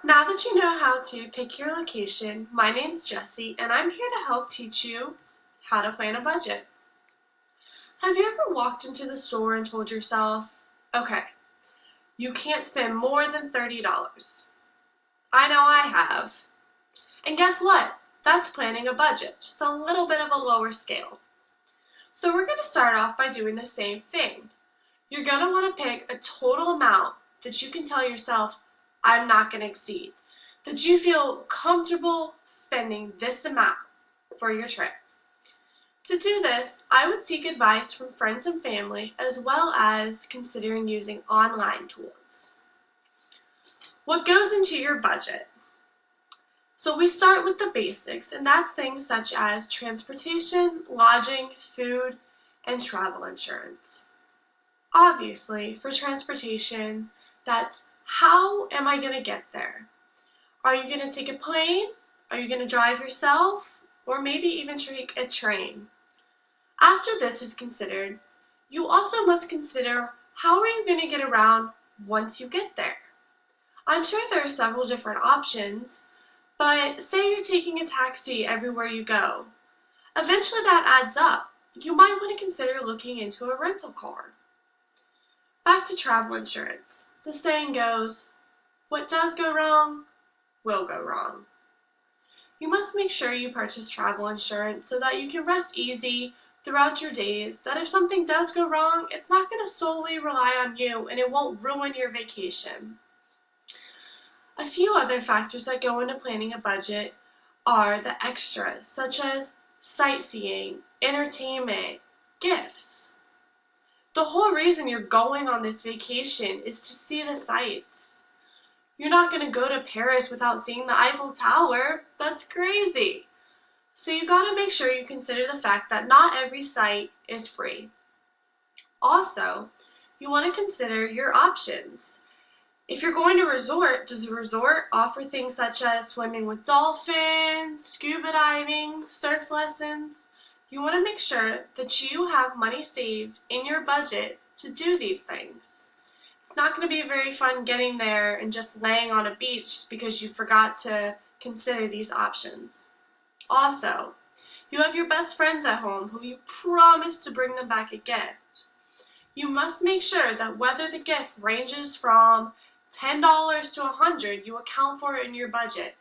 Now that you know how to pick your location, my name's Jessie, and I'm here to help teach you how to plan a budget. Have you ever walked into the store and told yourself, okay, you can't spend more than $30? I know I have. And guess what? That's planning a budget, just a little bit of a lower scale. So we're going to start off by doing the same thing. You're going to want to pick a total amount that you can tell yourself, I'm not going to exceed. That you feel comfortable spending this amount for your trip. To do this, I would seek advice from friends and family as well as considering using online tools. What goes into your budget? So we start with the basics, and that's things such as transportation, lodging, food, and travel insurance. Obviously, for transportation, that's how am I going to get there? Are you going to take a plane? Are you going to drive yourself? Or maybe even take a train? After this is considered, you also must consider how are you going to get around once you get there? I'm sure there are several different options, but say you're taking a taxi everywhere you go. Eventually that adds up. You might want to consider looking into a rental car. Back to travel insurance. The saying goes, what does go wrong will go wrong. You must make sure you purchase travel insurance so that you can rest easy throughout your days, that if something does go wrong, it's not going to solely rely on you and it won't ruin your vacation. A few other factors that go into planning a budget are the extras, such as sightseeing, entertainment, gifts. The whole reason you're going on this vacation is to see the sights. You're not going to go to Paris without seeing the Eiffel Tower. That's crazy. So you've got to make sure you consider the fact that not every site is free. Also, you want to consider your options. If you're going to a resort, does the resort offer things such as swimming with dolphins, scuba diving, surf lessons? You want to make sure that you have money saved in your budget to do these things. It's not going to be very fun getting there and just laying on a beach because you forgot to consider these options. Also, you have your best friends at home who you promised to bring them back a gift. You must make sure that whether the gift ranges from $10 to $100, you account for it in your budget.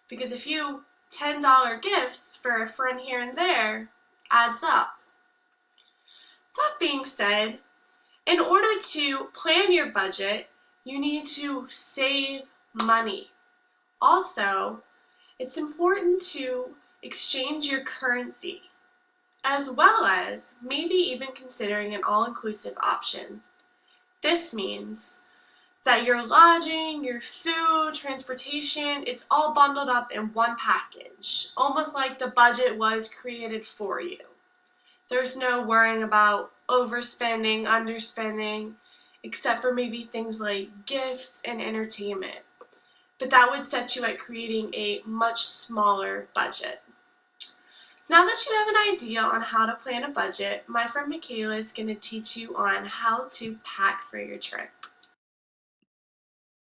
Because a few $10 gifts for a friend here and there adds up. That being said, in order to plan your budget, you need to save money. Also, it's important to exchange your currency, as well as maybe even considering an all-inclusive option. This means that your lodging, your food, transportation, it's all bundled up in one package, almost like the budget was created for you. There's no worrying about overspending, underspending, except for maybe things like gifts and entertainment. But that would set you at creating a much smaller budget. Now that you have an idea on how to plan a budget, my friend Michaela is going to teach you on how to pack for your trip.